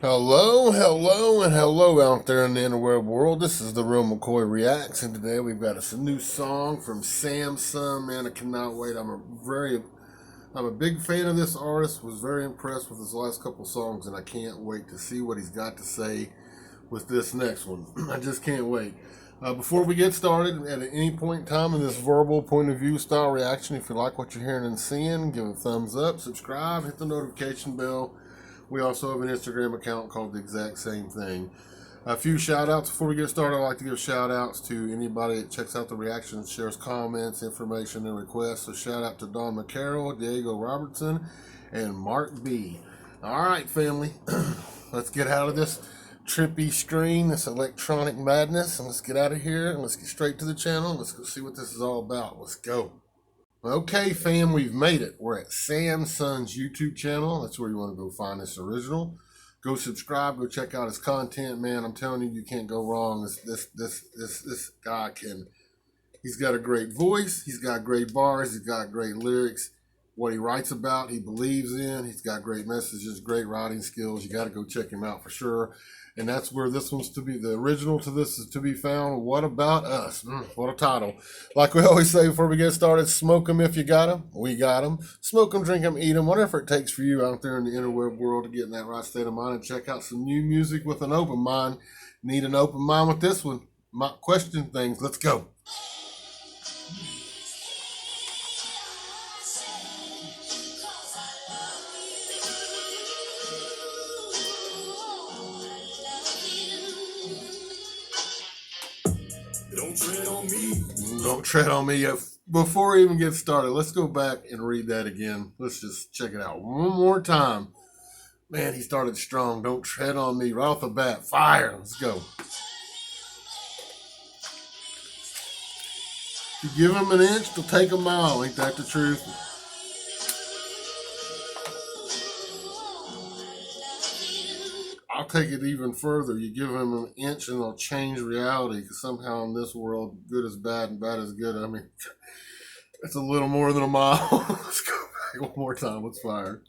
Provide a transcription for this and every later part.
Hello, hello, and hello out there in the interweb world. This is the real McCoy Reacts, and today we've got us a new song from Samson. Man, I cannot wait. I'm a big fan of this artist. Was very impressed with his last couple songs, and I can't wait to see what he's got to say with this next one. I just can't wait. Before we get started, at any point in time in this verbal point of view style reaction, if you like what you're hearing and seeing, give it a thumbs up, subscribe, hit the notification bell. We also have an Instagram account called the exact same thing. A few shout outs before we get started. I'd like to give shout outs to anybody that checks out the reactions, shares comments, information, and requests. So shout out to Don McCarroll, Diego Robertson, and Mark B. All right, family, let's get out of this trippy screen, this electronic madness, and let's get out of here and let's get straight to the channel. Let's go see what this is all about. Let's go. Okay, fam, we've made it. We're at Samson's YouTube channel. That's where you want to go find this original. Go subscribe. Go check out his content, man. I'm telling you, you can't go wrong. This guy can. He's got a great voice. He's got great bars. He's got great lyrics. What he writes about, he believes in. He's got great messages, great writing skills. You got to go check him out for sure. And that's where this one's to be. The original to this is to be found. What About Us? What a title. Like we always say before we get started, smoke them if you got them. We got them. Smoke them, drink them, eat them. Whatever it takes for you out there in the interweb world to get in that right state of mind and check out some new music with an open mind. Need an open mind with this one. Might question things. Let's go. Don't tread on me. Don't tread on me. Before we even get started, let's go back and read that again. Let's just check it out one more time. Man, he started strong. Don't tread on me. Right off the bat. Fire. Let's go. If you give him an inch, they'll take a mile. Ain't that the truth? I'll take it even further. You give them an inch and they'll change reality, because somehow in this world, good is bad and bad is good. I mean, it's a little more than a mile. Let's go back one more time. Let's fire.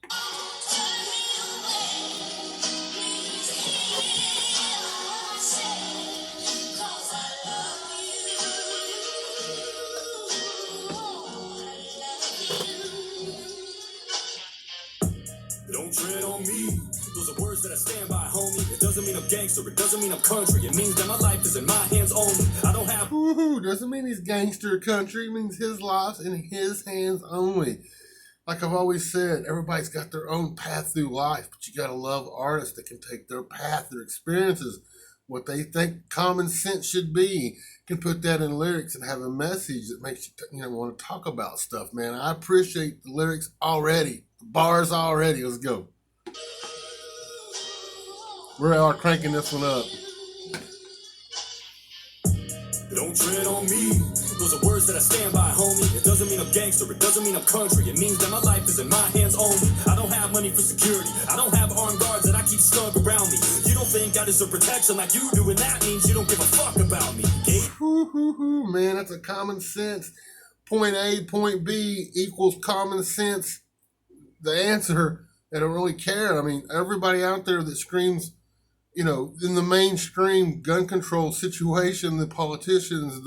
Don't tread on me. Those are words that I stand by, homie. It doesn't mean I'm gangster. It doesn't mean I'm country. It means that my life is in my hands only. I don't have. Woohoo! Doesn't mean he's gangster country. It means his life's in his hands only. Like I've always said, everybody's got their own path through life, but you gotta love artists that can take their path, their experiences, what they think common sense should be, can put that in lyrics and have a message that makes you want to talk about stuff, man. I appreciate the lyrics already, the bars already. Let's go. We are cranking this one up. Don't tread on me. Those are words that I stand by, homie. It doesn't mean I'm gangster. It doesn't mean I'm country. It means that my life is in my hands only. I don't have money for security. I don't have armed guards that I keep snug around me. You don't think I deserve protection like you do, and that means you don't give a fuck about me. Man, that's a common sense. Point A, point B equals common sense. The answer, they don't really care. I mean, everybody out there that screams, in the mainstream gun control situation, the politicians,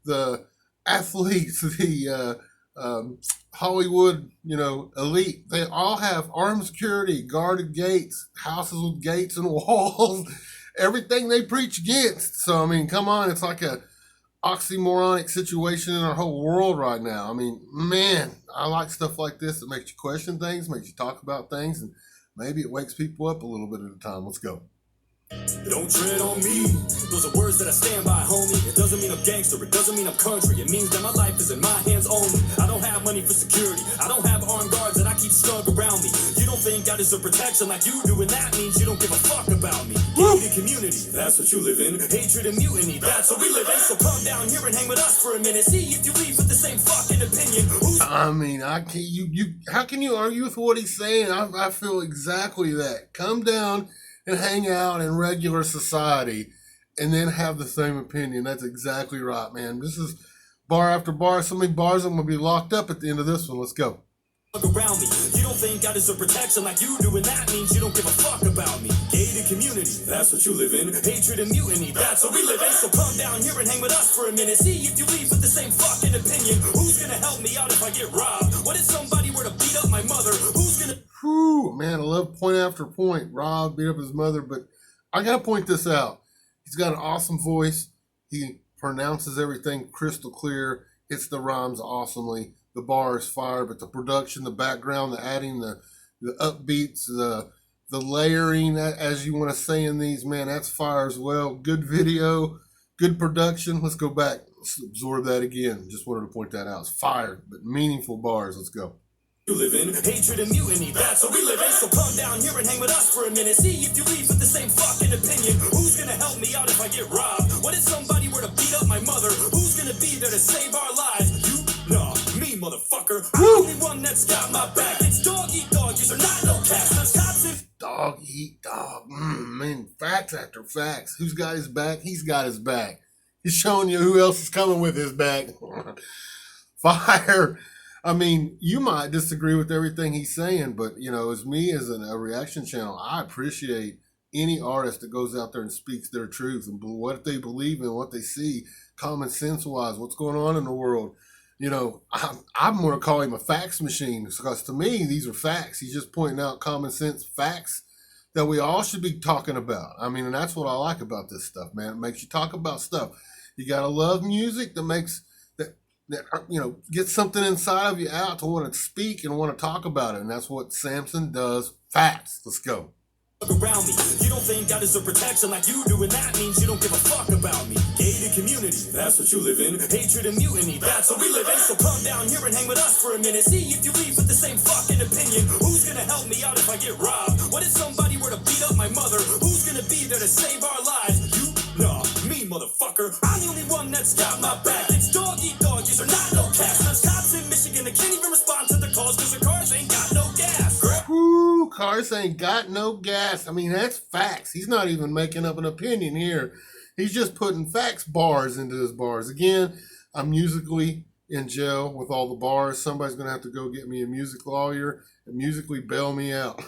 the athletes, the Hollywood, elite, they all have armed security, guarded gates, houses with gates and walls, everything they preach against. So, I mean, come on, it's like a oxymoronic situation in our whole world right now. I mean, man, I like stuff like this that makes you question things, makes you talk about things, and maybe it wakes people up a little bit at a time. Let's go. Don't tread on me. Those are words that I stand by, homie. It doesn't mean I'm gangster. It doesn't mean I'm country. It means that my life is in my hands only. I don't have money for security. I don't have armed guards that I keep snug around me. You don't think I deserve protection like you do, and that means you don't give a fuck about me. Gated community, that's what you live in. Hatred and mutiny, that's what we live in. So come down here and hang with us for a minute. See if you leave with the same fucking opinion. I mean, I can't. How can you argue with what he's saying? I feel exactly that. Come down and hang out in regular society and then have the same opinion. That's exactly right, man. This is bar after bar. So many bars I'm going to be locked up at the end of this one. Let's go. Around me. You don't think I deserve protection like you do, and that means you don't give a fuck about me. community, that's what you live in. Hatred and mutiny, that's what we live in. So come down here and hang with us for a minute. See if you leave with the same fucking opinion. Who's gonna help me out if I get robbed? What if somebody were to beat up my mother? Who's gonna... Whew, man, I love point after point. Rob beat up his mother, but I gotta point this out. He's got an awesome voice. He pronounces everything crystal clear, hits the rhymes awesomely. The bar is fire, but the production, the background, the adding, the upbeats, the layering, as you want to say in these, man, that's fire as well. Good video, good production. Let's go back. Let's absorb that again. Just wanted to point that out. It's fire, but meaningful bars. Let's go. You live in hatred and mutiny, that's what we live in. So come down here and hang with us for a minute. See if you leave with the same fucking opinion. Who's gonna help me out if I get robbed? What if somebody were to beat up my mother? Who's gonna be there to save our lives? You? Nah, me, motherfucker. I'm the only one that's got my back. It's dog eat dog, these are not no cats. There's cops in... Dog eat dog. Man, facts after facts. Who's got his back? He's got his back. He's showing you who else is coming with his back. Fire. I mean, you might disagree with everything he's saying, but, you know, as me as a reaction channel, I appreciate any artist that goes out there and speaks their truth and what they believe in, what they see, common sense-wise, what's going on in the world. You know, I'm going to call him a facts machine because to me, these are facts. He's just pointing out common sense facts that we all should be talking about. I mean, and that's what I like about this stuff, man. It makes you talk about stuff. You got to love music that makes... that, you know, get something inside of you out to want to speak and want to talk about it. And that's what Samson does. Facts. Let's go. Around me, you don't think God is a protection like you do, and that means you don't give a fuck about me. Gated community, that's what you live in. Hatred and mutiny, that's what we live in. So come down here and hang with us for a minute. See if you leave with the same fucking opinion. Who's gonna help me out if I get robbed? What if somebody were to beat up my mother? Who's gonna be there to save our lives? You? Nah, me, motherfucker. I'm the only one that's got my back. It's dog eat dog, these are not no cats. There's cops in Michigan that can't even respond to the calls because their cars ain't got no gas. Whoo, cars ain't got no gas. I mean, that's facts. He's not even making up an opinion here. He's just putting facts bars into his bars. Again, I'm musically in jail with all the bars. Somebody's going to have to go get me a music lawyer and musically bail me out.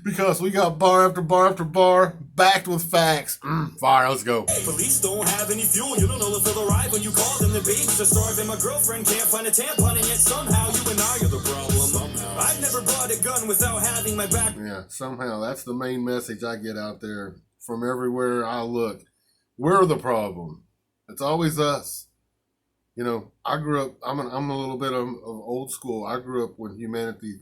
Because we got bar after bar after bar backed with facts. Fire, let's go. Hey, police don't have any fuel. You don't know if they'll arrive when you call them. The babies are starving. My girlfriend can't find a tampon, and yet somehow you and I are the problem. I've never bought a gun without having my back. Yeah, somehow that's the main message I get out there from everywhere I look. We're the problem. It's always us. You know, I grew up, I'm a little bit of old school. I grew up when humanity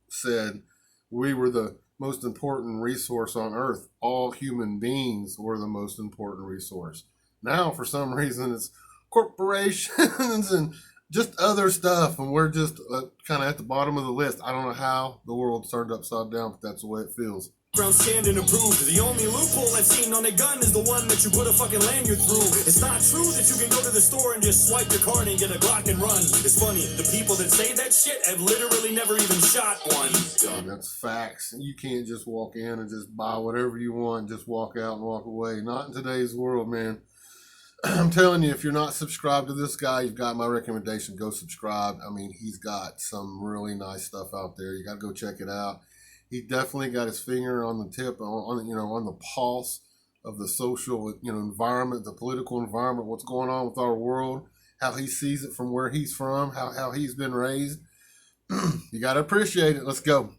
said we were the most important resource on earth. All human beings were the most important resource. Now, for some reason, it's corporations and just other stuff, and we're just kind of at the bottom of the list. I don't know how the world's turned upside down, but that's the way it feels. Background scanned and approved. The only loophole I've seen on a gun is the one that you put a fucking lanyard through. It's not true that you can go to the store and just swipe your card and get a Glock and run. It's funny, the people that say that shit have literally never even shot one. And that's facts. You can't just walk in and just buy whatever you want, just walk out and walk away. Not in today's world, man. I'm telling you, if you're not subscribed to this guy, you've got my recommendation. Go subscribe. I mean, he's got some really nice stuff out there. You got to go check it out. He definitely got his finger on the tip, on the pulse of the social, environment, the political environment, what's going on with our world, how he sees it from where he's from, how he's been raised. You got to appreciate it. Let's go.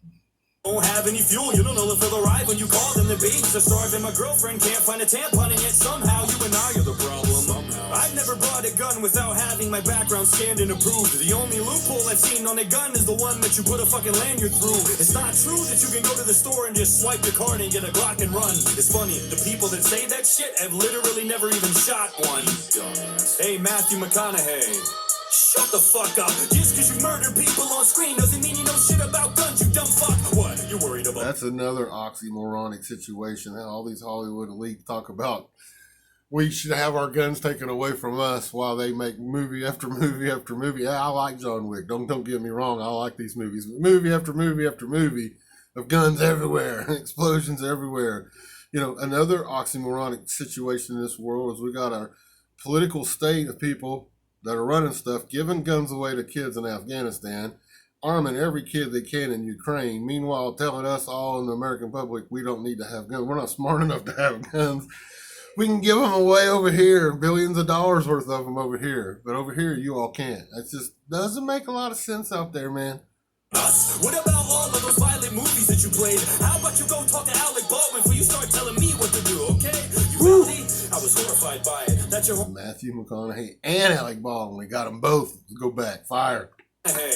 Don't have any fuel, you don't know if they'll arrive when you call them. The babies are starving, my girlfriend can't find a tampon, and yet somehow you and I are the problem. I've never bought a gun without having my background scanned and approved. The only loophole I've seen on a gun is the one that you put a fucking lanyard through. It's not true that you can go to the store and just swipe your card and get a Glock and run. It's funny, the people that say that shit have literally never even shot one. Hey, Matthew McConaughey. Shut the fuck up. Just because you murder people on screen doesn't mean you know shit about guns, you dumb fuck. What? You worried about? That's another oxymoronic situation. How all these Hollywood elites talk about we should have our guns taken away from us while they make movie after movie after movie. Yeah, I like John Wick. Don't get me wrong. I like these movies. But movie after movie after movie of guns everywhere, explosions everywhere. Another oxymoronic situation in this world is we got our political state of people that are running stuff, giving guns away to kids in Afghanistan, arming every kid they can in Ukraine. Meanwhile, telling us all in the American public we don't need to have guns. We're not smart enough to have guns. We can give them away over here, billions of dollars worth of them over here. But over here, you all can't. It just doesn't make a lot of sense out there, man. Us. What about all of those violent movies that you played? How about you go talk to Alec Baldwin before you start telling me what to do, okay? You ready? I was horrified by it. That's your Matthew McConaughey and Alec Baldwin. We got them both. Go back. Fire. Hey,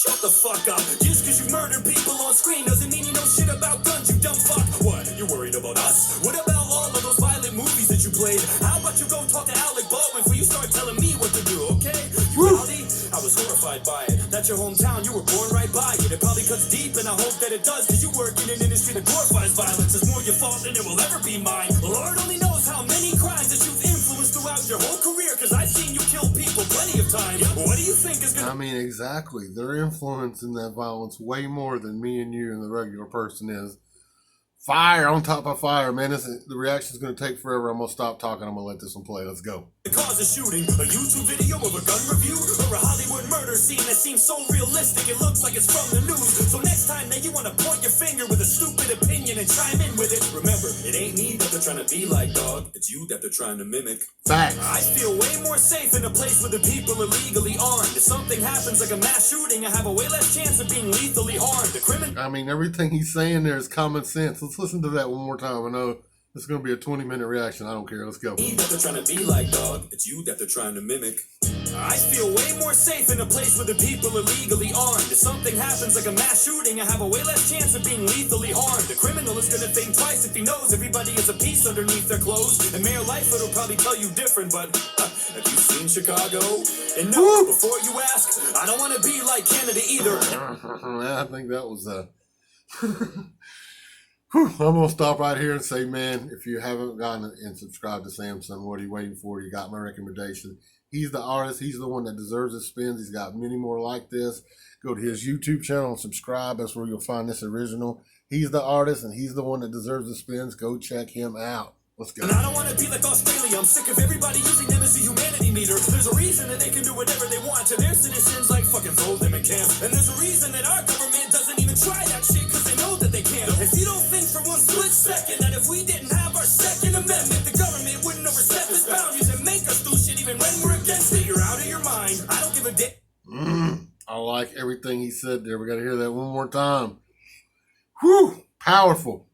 shut the fuck up. Just because you murder people on screen doesn't mean you know shit about guns, you dumb fuck. What? You worried about us? What about all of those violent movies that you played? How about you go talk to Alec Baldwin before you start telling me what to do, okay? You rowdy? I was horrified by it. That's your hometown, you were born right by it. It probably cuts deep, and I hope that it does, because you work in an industry that glorifies violence. It's more your fault than it will ever be mine. Lord only knows how many crimes that you've influenced throughout your whole career, because I've seen you kill people plenty of times. What do you think is gonna... I mean, exactly. They're influencing that violence way more than me and you and the regular person is. Fire on top of fire, man. The reaction's going to take forever. I'm going to stop talking. I'm going to let this one play. Let's go. The cause of shooting, a YouTube video of a gun review, or a Hollywood murder scene that seems so realistic it looks like it's from the news. So next time that you want to point your finger with a stupid opinion and chime in with it, remember, it ain't me that they're trying to be like, dog. It's you that they're trying to mimic. Facts. I feel way more safe in a place where the people are legally armed. If something happens like a mass shooting, I have a way less chance of being lethally harmed. The criminal... I mean, everything he's saying there is common sense. Let's listen to that one more time. I know it's going to be a 20-minute reaction. I don't care. Let's go. Me that they're trying to be like, dog. It's you that they're trying to mimic. I feel way more safe in a place where the people are legally armed. If something happens like a mass shooting, I have a way less chance of being lethally harmed. The criminal is gonna think twice if he knows everybody is a piece underneath their clothes. And Mayor Lightfoot will probably tell you different, but have you seen Chicago? And no, before you ask, I don't want to be like Canada either. I think that was I'm going to stop right here and say, man, if you haven't gotten and subscribed to Samson, what are you waiting for? You got my recommendation. He's the artist. He's the one that deserves his spins. He's got many more like this. Go to his YouTube channel and subscribe. That's where you'll find this original. He's the artist, and he's the one that deserves the spins. Go check him out. Let's go. And I don't want to be like Australia. I'm sick of everybody using them as a humanity meter. There's a reason that they can do whatever they want to their citizens, like fucking throw them in camp. And there's a reason that our government doesn't even try that shit, because they know that they can't. If you don't think for one split second that if we didn't have our Second Amendment, the government wouldn't overstep its boundaries and make us do shit even when we're against it, you're out of your mind. I don't give a dick. I like everything he said there. We got to hear that one more time. Whew, powerful.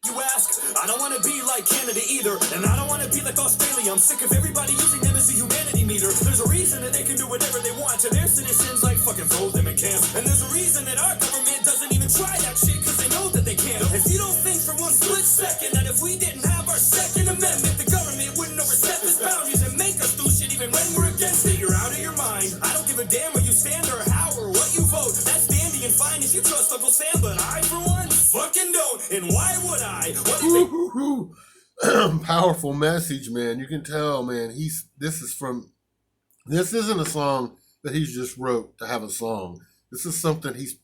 You ask, I don't want to be like Canada either, and I don't want to be like Australia. I'm sick of everybody using them as a humanity meter. There's a reason that they can do whatever they want to their citizens, like fucking throw them in camp. And there's a reason that our government doesn't even try that shit, because they know that they can't. If you don't think for one split second that if we didn't have our Second Amendment, the government wouldn't overstep its boundaries and make us do shit even when we're against it, you're out of your mind. I don't give a damn where you stand or how or what you vote. That's dandy and fine if you trust Uncle Sam, but I, for one, fucking don't. And why would I? What do you think? Powerful message, man. You can tell, man. This isn't a song that he's just wrote to have a song. This is something he's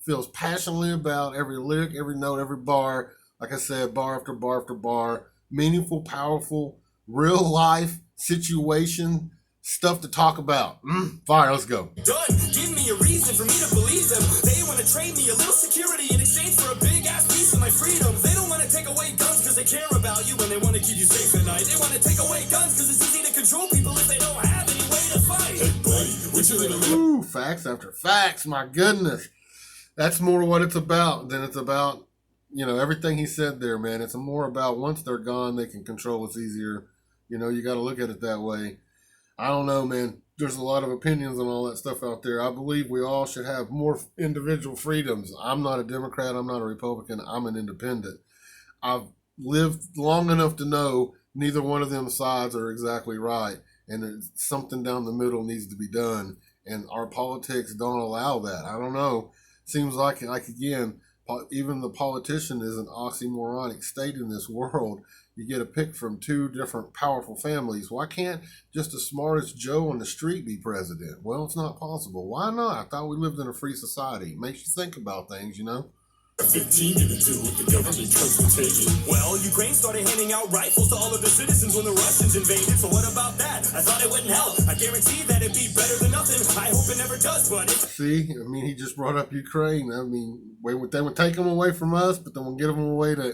feels passionately about. Every lyric, every note, every bar. Like I said, bar after bar after bar. Meaningful, powerful, real life situation. Stuff to talk about. Fire, let's go. Done. Give me a reason for me to believe them. They want to trade me a little security in exchange for a big ass piece of my freedom. They don't want to take away guns because they care about you and they want to keep you safe at night. They want to take away guns because it's easy to control people if they don't have any way to fight. Hey buddy, what you gonna do? Ooh, facts after facts. My goodness, that's more what it's about than it's about. Everything he said there, man. It's more about once they're gone, they can control us easier. You got to look at it that way. I don't know, man. There's a lot of opinions and all that stuff out there. I believe we all should have more individual freedoms. I'm not a Democrat. I'm not a Republican. I'm an independent. I've lived long enough to know neither one of them sides are exactly right. And something down the middle needs to be done. And our politics don't allow that. I don't know. Seems like again, even the politician is an oxymoronic state in this world. You get a pick from two different powerful families. Why can't just the smartest Joe on the street be president? Well, it's not possible. Why not? I thought we lived in a free society. It makes you think about things, 15 gonna do what the government comes to take it. Well, Ukraine started handing out rifles to all of the citizens when the Russians invaded, so what about that? I thought it wouldn't help. I guarantee that it'd be better than nothing. I hope it never does, but See, I mean, he just brought up Ukraine. I mean, they would take them away from us, but then we'll give them away to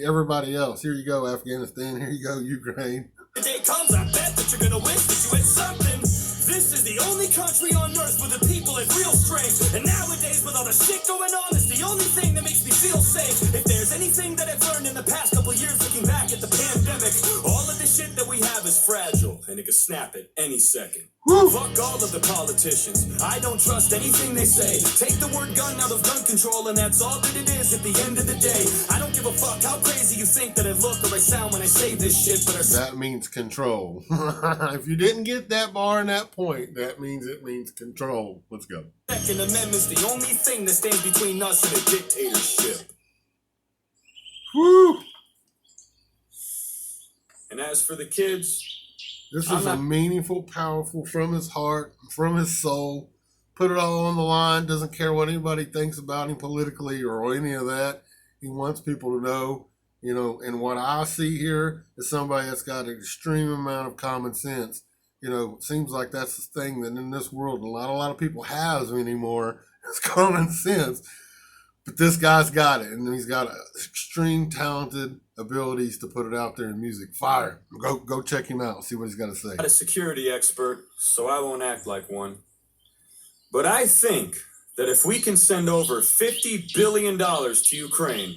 everybody else. Here you go, Afghanistan. Here you go, Ukraine. the day comes, I bet that you're gonna wish that you had something. This is the only country on earth where the people have real strength. And nowadays, with all the shit going on, it's the only thing that makes me feel safe. If there's anything that I've learned in the past couple years looking back at the pandemic, all of the shit that we have is fragile, and it could snap at any second. Woo. Fuck all of the politicians. I don't trust anything they say. Take the word gun out of gun control, and that's all that it is at the end of the day. I don't give a fuck how crazy you think that I look or I sound when I say this shit, but that means control. If you didn't get that bar and that point, that means it means control. Let's go. Second Amendment's the only thing that stands between us and a dictatorship. Woo! And as for the kids, This is a meaningful, powerful, from his heart, from his soul. Put it all on the line. Doesn't care what anybody thinks about him politically or any of that. He wants people to know, and what I see here is somebody that's got an extreme amount of common sense. It seems like that's the thing that in this world a lot of people have anymore. It's common sense. But this guy's got it, and he's got extreme talented abilities to put it out there in music. Fire. Go check him out. See what he's got to say. I'm not a security expert, so I won't act like one. But I think that if we can send over $50 billion to Ukraine,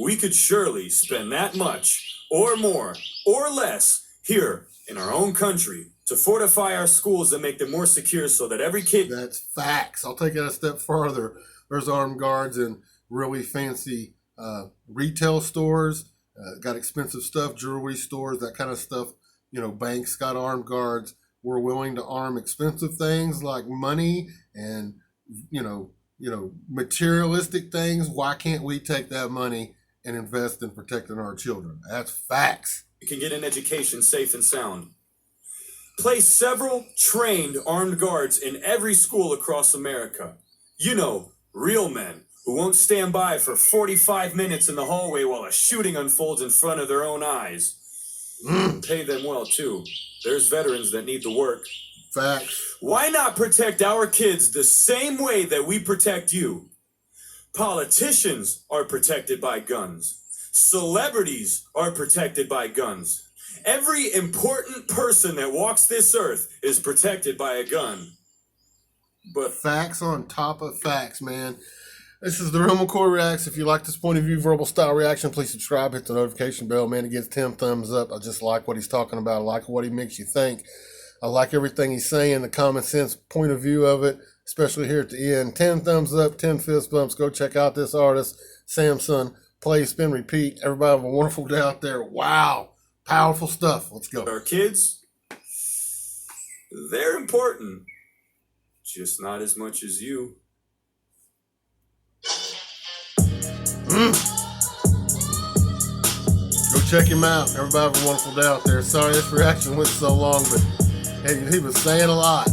we could surely spend that much, or more, or less, here in our own country to fortify our schools and make them more secure so that every kid... That's facts. I'll take it a step further. There's armed guards in really fancy retail stores, got expensive stuff, jewelry stores, that kind of stuff. Banks got armed guards. We're willing to arm expensive things like money and, materialistic things. Why can't we take that money and invest in protecting our children? That's facts. You can get an education safe and sound. Place several trained armed guards in every school across America. Real men who won't stand by for 45 minutes in the hallway while a shooting unfolds in front of their own eyes. Pay them well, too. There's veterans that need the work. Facts. Why not protect our kids the same way that we protect you? Politicians are protected by guns. Celebrities are protected by guns. Every important person that walks this earth is protected by a gun. But facts on top of facts, man. This is the real McCoy Reacts. If you like this point of view, verbal style reaction, please subscribe, hit the notification bell. Man, it gets 10 thumbs up. I just like what he's talking about. I like what he makes you think. I like everything he's saying, the common sense point of view of it, especially here at the end. 10 thumbs up, 10 fist bumps. Go check out this artist, Samson. Play, spin, repeat. Everybody have a wonderful day out there. Wow. Powerful stuff. Let's go. our kids, they're important, just not as much as you. Go check him out. Everybody have a wonderful day out there. Sorry this reaction went so long, but hey, he was saying a lot.